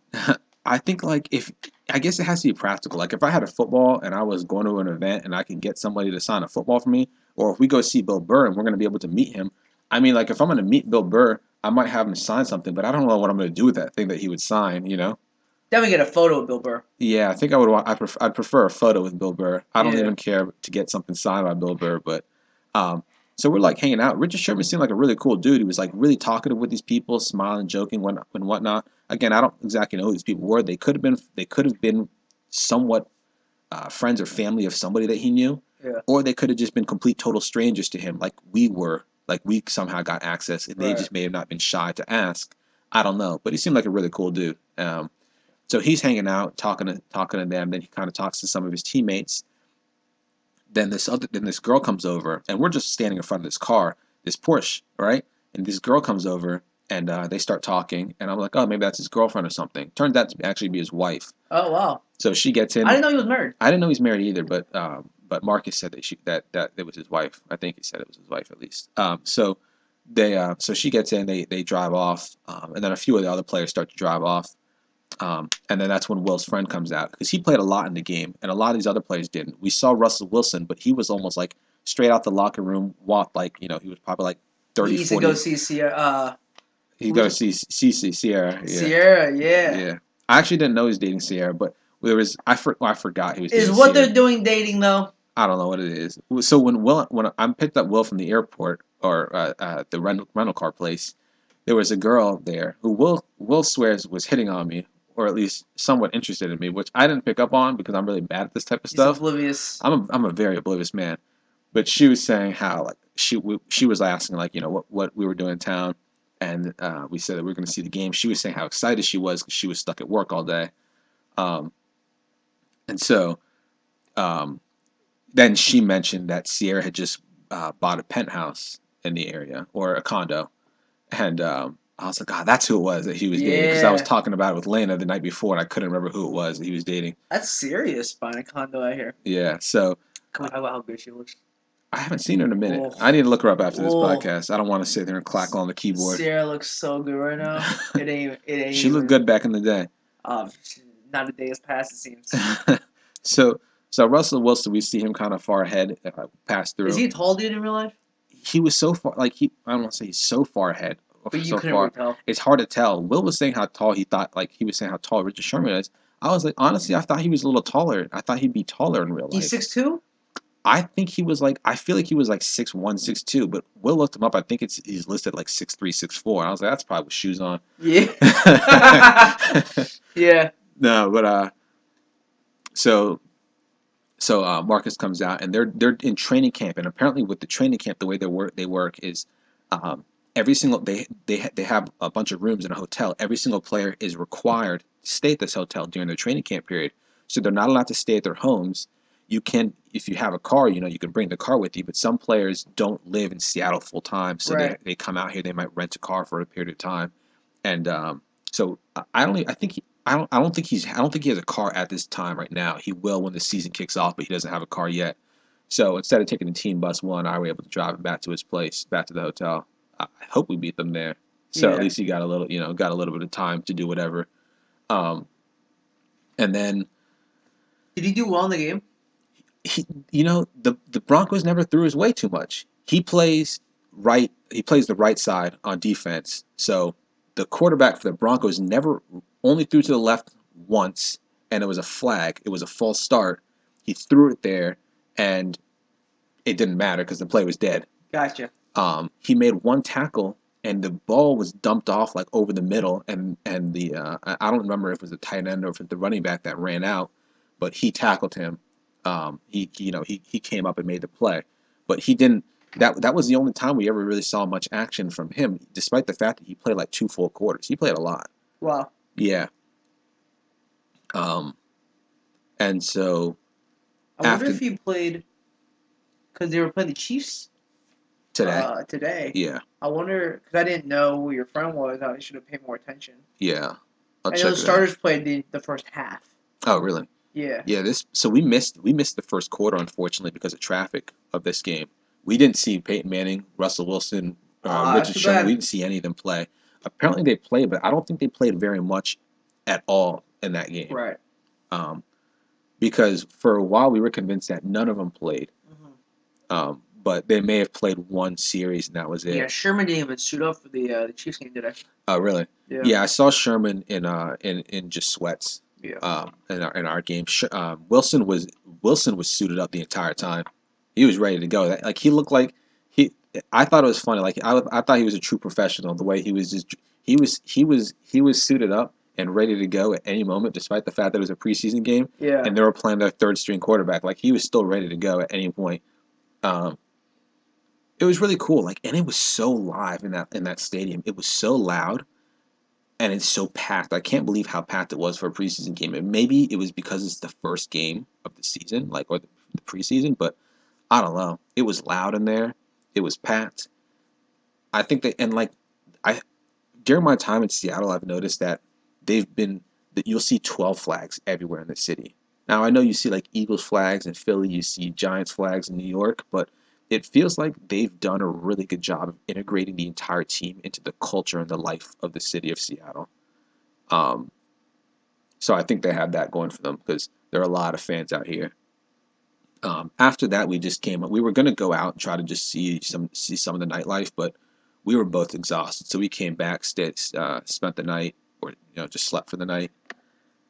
I think like if I guess it has to be practical. Like if I had a football and I was going to an event and I can get somebody to sign a football for me, or if we go see Bill Burr and we're going to be able to meet him. I mean, like if I'm going to meet Bill Burr, I might have him sign something, but I don't know what I'm going to do with that thing that he would sign. You know? Definitely get a photo of Bill Burr. Yeah, I think I would want. I'd prefer a photo with Bill Burr. I don't Yeah. even care to get something signed by Bill Burr, but um, so we're like hanging out. Richard Sherman seemed like a really cool dude. He was like really talkative with these people, smiling, joking, and whatnot. Again, I don't exactly know who these people were. They could have been somewhat friends or family of somebody that he knew, Yeah. or they could have just been complete total strangers to him, like we were. Like we somehow got access, and they Right. just may have not been shy to ask. I don't know, but he seemed like a really cool dude. So he's hanging out, talking to them. Then he kind of talks to some of his teammates. Then this girl comes over, and we're just standing in front of this car, this Porsche, right? And this girl comes over, and they start talking, and I'm like, oh, maybe that's his girlfriend or something. Turns out to actually be his wife. Oh wow. So she gets I in. didn't know he was married. I didn't know he's married either, but Marcus said that it was his wife. I think he said it was his wife at least. So she gets in. They drive off, and then a few of the other players start to drive off. And then that's when Will's friend comes out because he played a lot in the game, and a lot of these other players didn't. We saw Russell Wilson, but he was almost like straight out the locker room, walked like he was probably like He 30, used to go 40. see Sierra. He Who's got to it? see Cece Sierra, yeah, Sierra? Yeah. yeah. I actually didn't know he was dating Sierra, but there was I forgot he was Is dating what Sierra. they're doing dating though? I don't know what it is. So when I picked up Will from the airport or the rental car place, there was a girl there who Will swears was hitting on me, or at least somewhat interested in me, which I didn't pick up on because I'm really bad at this type of He's stuff. oblivious. I'm a very oblivious man. But she was saying how like she was asking like what we were doing in town, and we said that we were going to see the game. She was saying how excited she was because she was stuck at work all day, um, and so um, then she mentioned that Sierra had just bought a penthouse in the area or a condo, and I was like, God, that's who it was that he was dating because I was Yeah. talking about it with Lena the night before and I couldn't remember who it was that he was dating. That's serious buying a condo out here. Yeah, so Can we talk about how good she looks? I haven't seen her in a minute. Oh. I need to look her up after this Oh. podcast. I don't want to sit there and clack on the keyboard. Sierra looks so good right now. It ain't She looked even. good back in the day. Um, not a day has passed. It seems. so so Russell Wilson, we see him kind of far ahead, pass Is through. he a tall dude in real life? He was so far, like I don't want to say he's so far ahead, But you so couldn't really far. tell. It's hard to tell. Will was saying how tall he thought, like he was saying how tall Richard Sherman is. I was like, honestly, I thought he was a little taller. I thought he'd be taller in real He's life. 6'2". I think he was like, I feel like he was like 6'1", 6'2", but Will looked him up. I think he's listed like 6'3", 6'4". I was like, that's probably with shoes on. Yeah. Yeah. No, but so Marcus comes out and they're in training camp, and apparently with the training camp, the way they work is um, every single they have a bunch of rooms in a hotel. Every single player is required to stay at this hotel during their training camp period, so they're not allowed to stay at their homes. You can, if you have a car, you can bring the car with you, but some players don't live in Seattle full time, so Right. they come out here. They might rent a car for a period of time, and so I don't. I think I don't think he has a car at this time right now. He will when the season kicks off, but he doesn't have a car yet. So instead of taking the team bus one, I were able to drive him back to his place, back to the hotel. I hope we beat them there. So at Yeah. least he got a little, got a little bit of time to do whatever. Um, and then Did he do well in the game? the Broncos never threw his way too much. He plays right. He plays the right side on defense. So the quarterback for the Broncos never only threw to the left once, and it was a flag. It was a false start. He threw it there, and it didn't matter because the play was dead. Gotcha. He made one tackle, and the ball was dumped off like over the middle, and the I don't remember if it was the tight end or if it was the running back that ran out, but he tackled him. He came up and made the play, but he didn't. That was the only time we ever really saw much action from him, despite the fact that he played like two full quarters. He played a lot. Wow. Yeah. Um, and so I wonder after if he played because they were playing the Chiefs today, today. yeah, I wonder because I didn't know who your friend was. I should have paid more attention. yeah, I'll I know check the it out. starters played the first half. Oh, really? Yeah. Yeah, we missed the first quarter unfortunately because of traffic of this game. We didn't see Peyton Manning, Russell Wilson, That's Richard too Sherman. We bad. didn't see any of them play. apparently they played, but I don't think they played very much at all in that game. Right. Um, because for a while we were convinced that none of them played. But they may have played one series and that was it. Yeah, Sherman didn't even suit up for the Chiefs game today. Oh, really? Yeah. Yeah, I saw Sherman in just sweats. Yeah. In our game, Wilson was suited up the entire time. He was ready to go. Like he looked like he. I thought it was funny. Like I thought he was a true professional. The way he was just he was suited up and ready to go at any moment, despite the fact that it was a preseason game. Yeah. And they were playing their third string quarterback. Like he was still ready to go at any point. Um, it was really cool. Like, and it was so live in that stadium. It was so loud and it's so packed. I can't believe how packed it was for a preseason game. And maybe it was because it's the first game of the season, like or the preseason. But I don't know. It was loud in there. It was packed. I think that and like I during my time in Seattle, I've noticed that they've been that you'll see 12 flags everywhere in the city. Now I know you see like Eagles flags in Philly, you see Giants flags in New York, but it feels like they've done a really good job of integrating the entire team into the culture and the life of the city of Seattle. Um, so I think they have that going for them because there are a lot of fans out here. After that, we just came up. We were gonna go out and try to just see some of the nightlife, but we were both exhausted, so we came back, spent the night, or just slept for the night.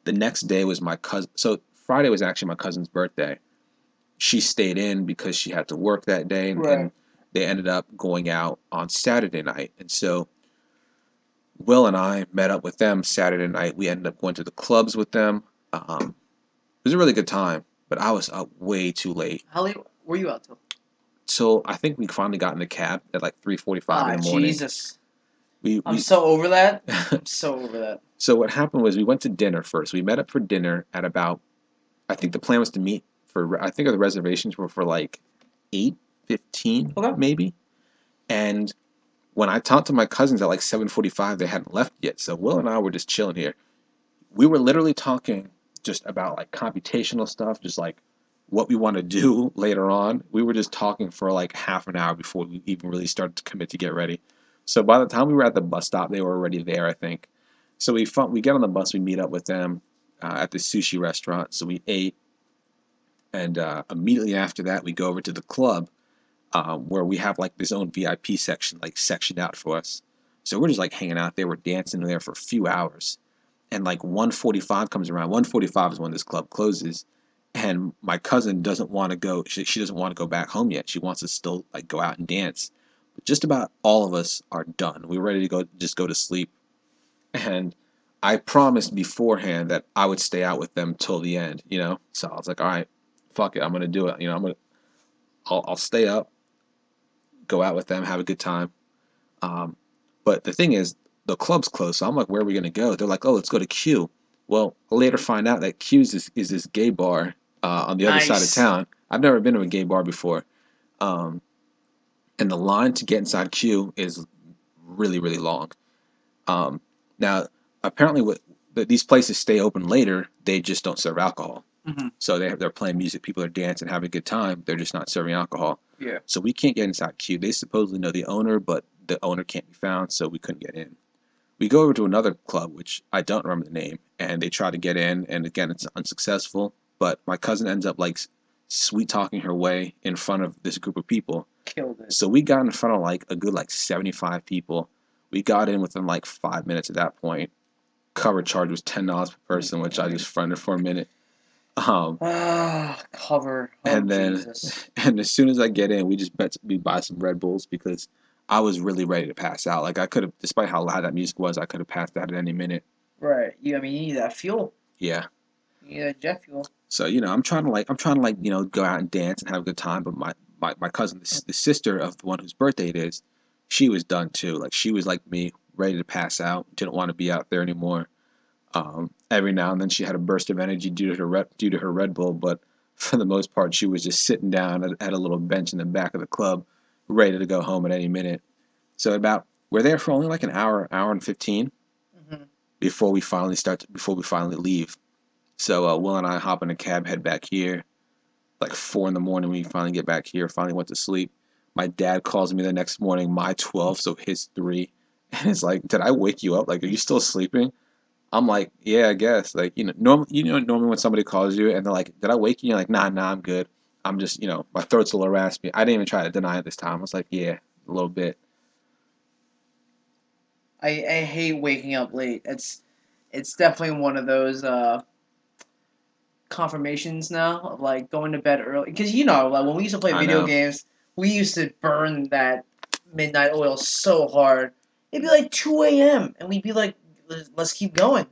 The next day was my cousin. So Friday was actually my cousin's birthday. She stayed in because she had to work that day, and they ended up going out on Saturday night. And so Will and I met up with them Saturday night. We ended up going to the clubs with them. It was a really good time, but I was up way too late. How late were you out till? So I think we finally got in the cab at like 3:45 in the morning. Jesus. We I'm so over that. I'm so over that. So what happened was we went to dinner first. We met up for dinner at about I think the plan was to meet for I think the reservations were for like 8:15 Okay. maybe. And when I talked to my cousins at like 7:45, they hadn't left yet. So Will and I were just chilling here. We were literally talking just about like computational stuff, just like what we want to do later on. We were just talking for like half an hour before we even really started to commit to get ready. So by the time we were at the bus stop, they were already there, I think. So we get on the bus, we meet up with them at the sushi restaurant. So we ate, and immediately after that, we go over to the club where we have like this own VIP section, like sectioned out for us. So we're just like hanging out there, we're dancing there for a few hours, and like 1:45 comes around. 1:45 is when this club closes, and my cousin doesn't want to go. She doesn't want to go back home yet. She wants to still like go out and dance. But just about all of us are done. We're ready to go to sleep. And I promised beforehand that I would stay out with them till the end. So I was like, all right, fuck it, I'm gonna do it. I'll stay up, go out with them, have a good time. Um, but the thing is, the club's closed, so I'm like, where are we gonna go? They're like, oh, let's go to Q. Well, I later find out that Q's is this gay bar on the other side of town. I've never been to a gay bar before, um, and the line to get inside Q is really, really long. Um, Now, apparently, these places stay open later, they just don't serve alcohol. Mm-hmm. So they're playing music, people are dancing, having a good time. They're just not serving alcohol. Yeah. So we can't get inside Q. They supposedly know the owner, but the owner can't be found, so we couldn't get in. We go over to another club, which I don't remember the name, and they try to get in, and again, it's unsuccessful. But my cousin ends up like sweet talking her way in front of this group of people. Killed it. So we got in front of like a good like 75 people. We got in within like 5 minutes at that point. Cover charge was $10 per person, which I just fronted for a minute. Cover. Oh, And then, Jesus. and as soon as I get in, we buy some Red Bulls because I was really ready to pass out. Like I could have, despite how loud that music was, I could have passed out at any minute. Right. I mean, you need that fuel. Yeah. You need that jet fuel. So I'm trying to like go out and dance and have a good time. But my cousin, the sister of the one whose birthday it is, she was done too. Like she was like me, ready to pass out, didn't want to be out there anymore. Every now and then she had a burst of energy due to her Red Bull, but for the most part she was just sitting down at a little bench in the back of the club, ready to go home at any minute. So about we're there for only like an hour and 15 Mm-hmm. before we finally leave. So Will and I hop in a cab, head back here. Like 4 in the morning, we finally get back here. Finally went to sleep. My dad calls me the next morning, my 12, so his 3, And it's like, did I wake you up? Like, are you still sleeping? I'm like, yeah, I guess. Like, normally when somebody calls you and they're like, did I wake you? You're like, nah, I'm good. I'm just, my throat's a little raspy. I didn't even try to deny it this time. I was like, yeah, a little bit. I hate waking up late. It's definitely one of those confirmations now of like going to bed early because like when we used to play I video know. games, we used to burn that midnight oil so hard. It'd be like 2 a.m. and we'd be like, let's keep going,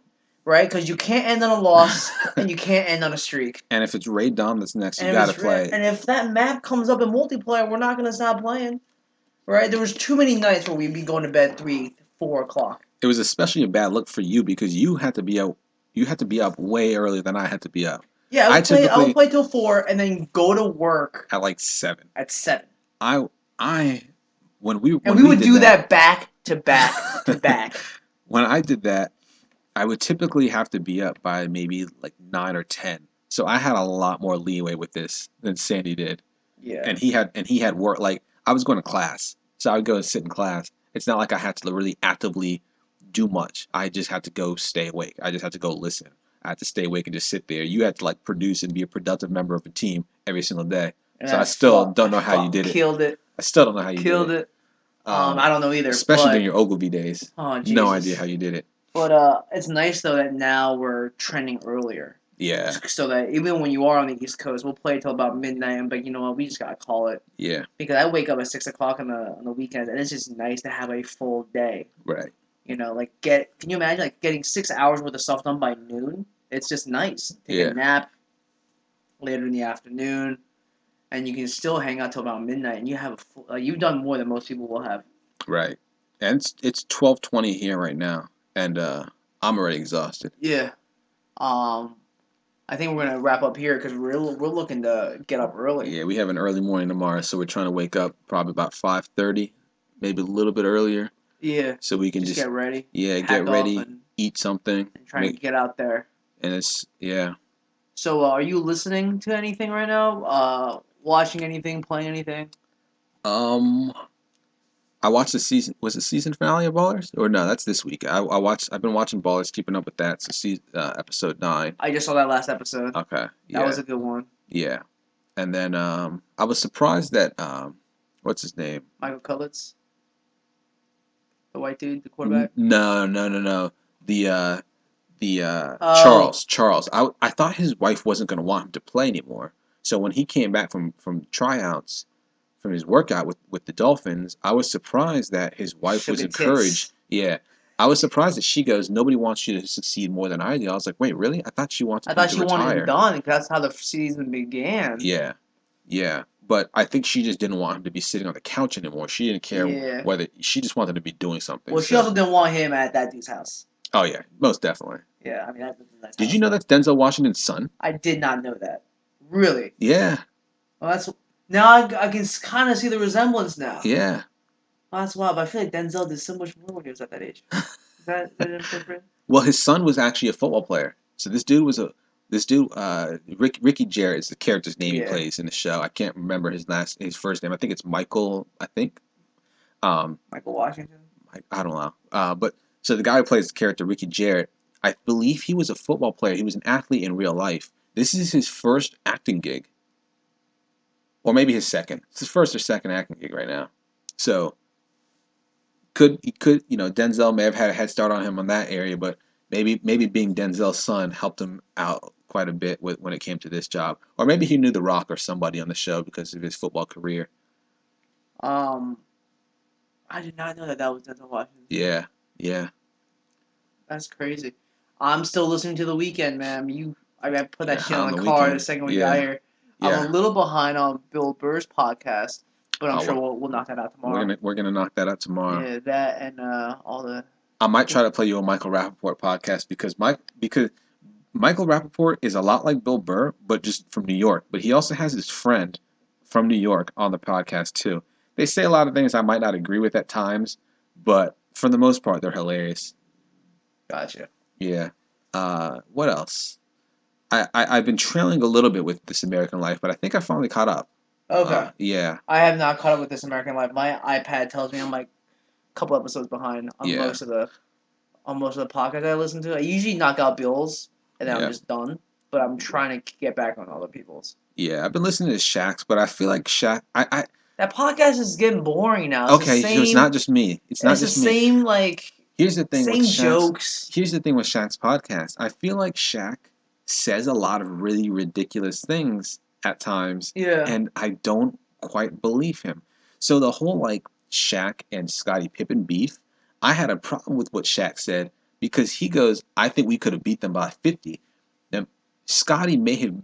right? Because you can't end on a loss and you can't end on a streak. And if it's Ray Dom that's next, you And if gotta it's play. and if that map comes up in multiplayer, we're not gonna stop playing, right? There was too many nights where we'd be going to bed 3, 4 o'clock. It was especially a bad look for you because you had to be out. You had to be up way earlier than I had to be up. Yeah, I I would typically play till 4 and then go to work at like 7. at 7. I I And when we we would did do that that back to back to back. when I did that, I would typically have to be up by maybe like 9 or 10. So I had a lot more leeway with this than Sandy did, Yeah. and he had work. Like I was going to class, so I would go and sit in class. It's not like I had to really actively do much. I just had to go stay awake. I just had to go listen. I had to stay awake and just sit there. You had to like produce and be a productive member of a team every single day. And So I still don't I know how you did it. killed it. I still don't know how you did Killed it. it. I don't know either, Especially during but your Ogilvy days. oh No idea Jesus. how you did it. But it's nice though that now we're trending earlier. Yeah, So that even when you are on the East Coast, we'll play till about midnight. And but you know what, we just gotta call it yeah, because I wake up at 6 o'clock on the weekends, and it's just nice to have a full day. right. Like can you imagine like getting 6 hours worth of stuff done by noon? It's just nice. Take a Yeah, nap later in the afternoon, and you can still hang out till about midnight, and you have you've done more than most people will have. right. And it's 12:20 here right now, and I'm already exhausted. Yeah. Um, I think we're gonna wrap up here because we're looking to get up early. Yeah, we have an early morning tomorrow, so we're trying to wake up probably about 5:30, maybe a little bit earlier, Yeah. so we can Just just get ready, yeah get pack up, ready, eat something, and try and make get out there. and it's yeah. So, are you listening to anything right now? Watching anything? Playing anything? Um, I watched the season. Was it season finale of Ballers? Or no, that's this week. I watched. I've been watching Ballers, keeping up with that. So episode 9. I just saw that last episode. Okay, That was yeah, a good one. yeah. And then I was surprised that what's his name? Michael Cullits, the white dude, the quarterback. No. The Oh, Charles. I thought his wife wasn't going to want him to play anymore. So when he came back from tryouts, from his workout with the Dolphins, I was surprised that his wife shook was a encouraged. tits. Yeah, I was surprised that she goes, nobody wants you to succeed more than I do. I was like, wait, really? I thought she I wanted him thought to she wanted him retire. done because that's how the season began. Yeah, yeah. But I think she just didn't want him to be sitting on the couch anymore. She didn't care Yeah. whether she just wanted him to be doing something. Well, she So, also didn't want him at that dude's house. oh yeah, most definitely. Yeah, I mean that's a nice Did you house know though. that's Denzel Washington's son? I did not know that. Really? Yeah, Well, that's now I can kind of see the resemblance now. yeah. Well, that's wild. But I feel like Denzel did so much more when he was at that age. Is that inappropriate? Well, his son was actually a football player. So this dude Ricky Jarrett is the character's name he Yeah. plays in the show. I can't remember his first name. I think it's Michael. I think. Um, Michael Washington. I don't know. But so the guy who plays the character Ricky Jarrett, I believe he was a football player. He was an athlete in real life. This is his first acting gig, or maybe his second. It's his first or second acting gig right now. So Denzel may have had a head start on him on that area, but maybe being Denzel's son helped him out quite a bit when it came to this job, or maybe he knew The Rock or somebody on the show because of his football career. Um, I did not know that was Denzel Washington. Yeah, yeah, That's crazy. I'm still listening to The Weekend, man. I put that yeah. shit On on the the car the weekend, second we got yeah, here. I'm a yeah. little behind on Bill Burr's podcast, but I'm Oh, sure we'll knock that out we're tomorrow. gonna knock that out tomorrow. Yeah, that and all the. I might try to play you a Michael Rappaport podcast because Michael Rappaport is a lot like Bill Burr, but just from New York. But he also has his friend from New York on the podcast too. They say a lot of things I might not agree with at times, but for the most part, they're hilarious. Gotcha. Yeah. What else? I've been trailing a little bit with This American Life, but I think I finally caught up. Okay. Yeah. I have not caught up with This American Life. My iPad tells me I'm like couple episodes behind Yeah, on most of the podcasts I listen to. I usually knock out Bills and then I'm yeah, just done. But I'm trying to get back on other people's. yeah. I've been listening to Shaq's, but I feel like Shaq. That podcast is getting boring now. It's the Okay, so it's not same. just me. It's not It's the just me. same like Here's the thing with same Shaq's. jokes. Here's the thing with Shaq's podcast. I feel like Shaq says a lot of really ridiculous things at times, Yeah. and I don't quite believe him. So the whole like Shaq and Scottie Pippen beef, I had a problem with what Shaq said because he goes, "I think we could have beat them by 50." Now, Scottie may have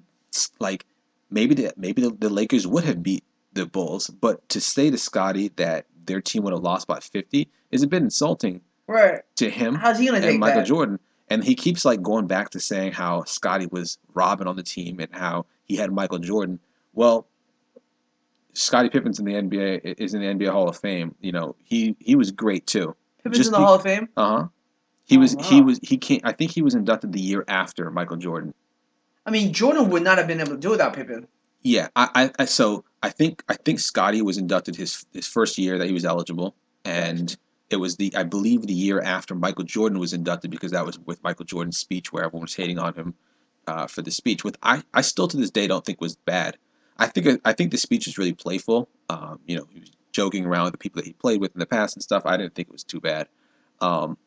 like maybe the Lakers would have beat the Bulls, but to say to Scottie that their team would have lost by 50 is a bit insulting Right. to him How's he gonna and take Michael that? Jordan. And he keeps like going back to saying how Scottie was robbing on the team and how he had Michael Jordan. Well, Scottie Pippen's in the NBA is in the NBA Hall of Fame. You know, he was great too. Pippen's in Just the be Hall of Fame. uh-huh. Oh wow. He can't I think he was inducted the year after Michael Jordan. I mean, Jordan would not have been able to do without Pippen. Yeah, so I think Scotty was inducted his first year that he was eligible, Gotcha. and it was the I believe the year after Michael Jordan was inducted because that was with Michael Jordan's speech where everyone was hating on him for the speech. With I still to this day don't think was bad. I think the speech was really playful. You know, he was joking around with the people that he played with in the past and stuff. I didn't think it was too bad. Um,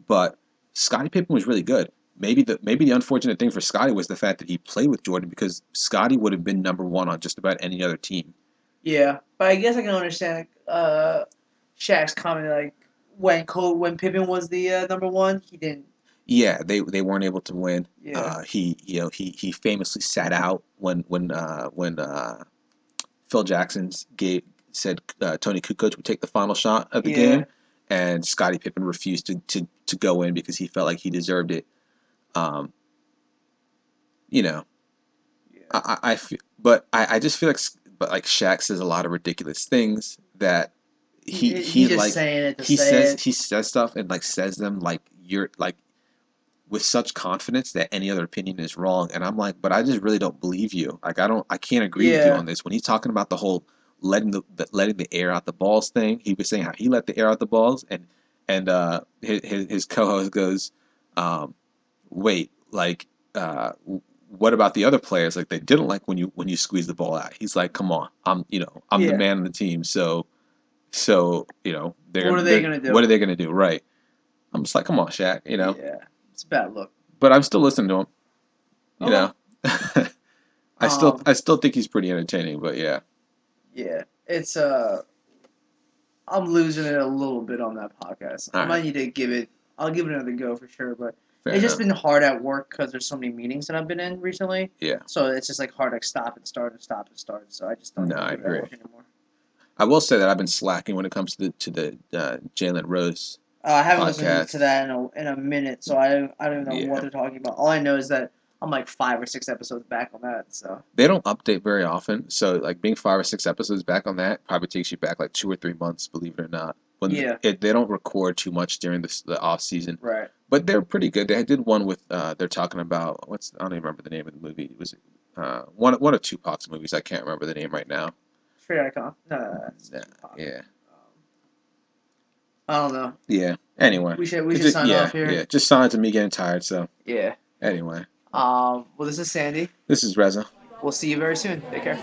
but Scottie Pippen was really good. Maybe the unfortunate thing for Scottie was the fact that he played with Jordan because Scottie would have been number one on just about any other team. Yeah, but I guess I can understand Shaq's comment like when Pippen was the number one, he didn't. Yeah, they weren't able to win. Yeah. He famously sat out when Phil Jackson's gave said Tony Kukoc would take the final shot of the game, Yeah. and Scottie Pippen refused to go in because he felt like he deserved it. Um, you know, Yeah. but I just feel like but like Shaq says a lot of ridiculous things that he He's just like saying it to say it. he says stuff and like says them like you're like with such confidence that any other opinion is wrong, and I'm like, but I just really don't believe you. Like I can't agree with you Yeah. on this. When he's talking about the whole letting the air out the balls thing, he was saying how he let the air out the balls, and his co-host goes, um, wait, like what about the other players? Like they didn't like when you squeeze the ball out. He's like, come on, I'm the Yeah. man on the team, you know What are they they're gonna what do? are they gonna do? Right. I'm just like, come on, Shaq, you know. Yeah. It's a bad look. But I'm still listening to him, you Okay. know. Um. I still think he's pretty entertaining, but yeah, Yeah. It's I'm losing it a little bit on that podcast. all I right, might need to give it. I'll give it another go for sure. But fair it's just enough. been hard at work because there's so many meetings that I've been in recently. Yeah, So it's just like hard to stop and start and stop and start. So I just don't no, even I give it that agree. much anymore. I will say that I've been slacking when it comes to the Jalen Rose I haven't listened to podcast. that in a minute, so I don't even know what Yeah, they're talking about. All I know is that I'm like 5 or 6 episodes back on that. So they don't update very often, so like being 5 or 6 episodes back on that probably takes you back like 2 or 3 months, believe it or not. yeah, They don't record too much during the off season, right. but they're pretty good. They did one with they're talking about what's I don't even remember the name of the movie. It was one of Tupac's movies. I can't remember the name right now. Straight Icon. No, that's Nah, Tupac. yeah, I don't know. yeah. Anyway, We should sign off yeah. here. Just signs of me getting tired. So Yeah. anyway, Well, this is Sandy. this is Reza. We'll see you very soon. Take care.